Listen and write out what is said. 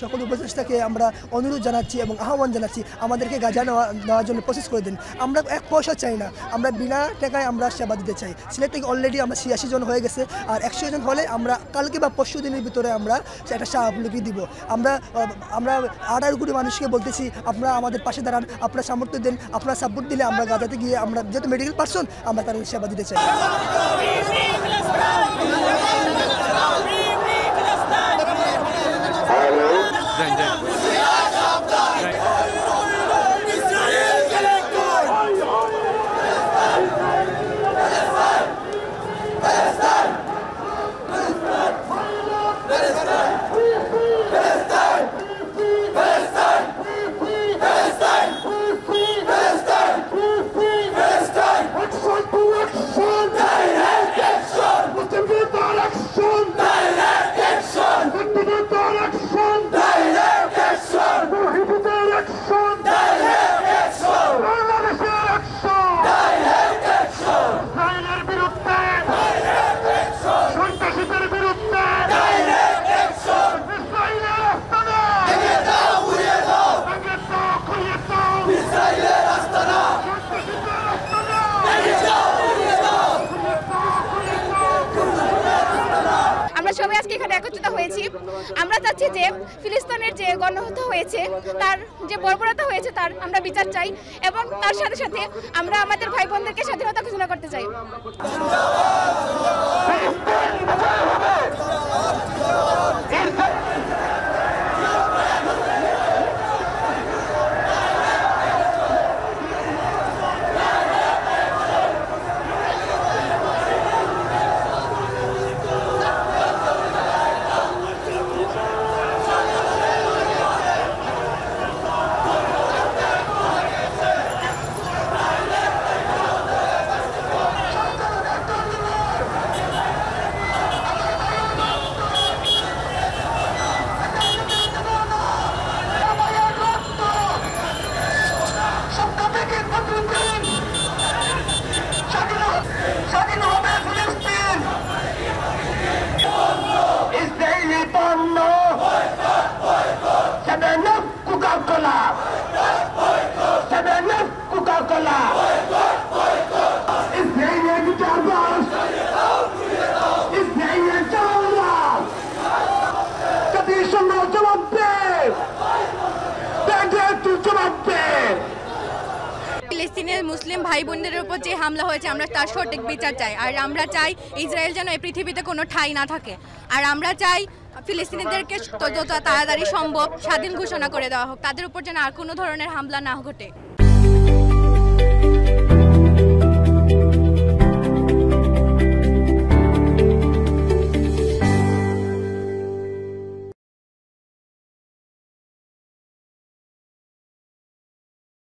সকল উপদেষ্টাকে আমরা অনুরোধ জানাচ্ছি এবং আহ্বান জানাচ্ছি আমাদেরকে গাজা নেওয়ার জন্য প্রসেস করে দিন। আমরা এক পয়সা চাই না, আমরা বিনা টাকায় আমরা সেবা দিতে চাই। সিলেট থেকে অলরেডি আমরা 86 জন হয়ে গেছে, আর 100 জন হলে আমরা কালকে বা পরশু দিনের ভিতরে আমরা একটা সাহায্য দিব। আমরা 18 কোটি মানুষকে বলতেছি আপনারা আমাদের পাশে দাঁড়ান, আপনারা সামর্থ্য দেন, আপনারা সাপোর্ট দিলে আমরা গাজাতে গিয়ে আমরা যেহেতু মেডিকেল পার্সন আমরা তাদের সেবা দিতে চাই। সবাই আজকে এখানে একত্রিত হয়েছি। আমরা চাচ্ছি যে ফিলিস্তিনের যে গণহত্যা হয়েছে, তার যে বর্বরতা হয়েছে, তার আমরা বিচার চাই এবং তার সাথে সাথে আমরা আমাদের ভাই বোনদেরকে স্বাধীনতা ঘোষণা করতে চাই। ফিলিস্তিনের মুসলিম ভাই বোনদের উপর যে হামলা হয়েছে আমরা তার সঠিক বিচার চাই, আর আমরা চাই ইসরায়েল যেন এই পৃথিবীতে কোনো ঠাঁই না থাকে, আর আমরা চাই ফিলিস্তিনিদেরকে যত তাড়াতাড়ি সম্ভব স্বাধীন ঘোষণা করে দেওয়া হোক, তাদের উপর যেন আর কোনো ধরনের হামলা না ঘটে।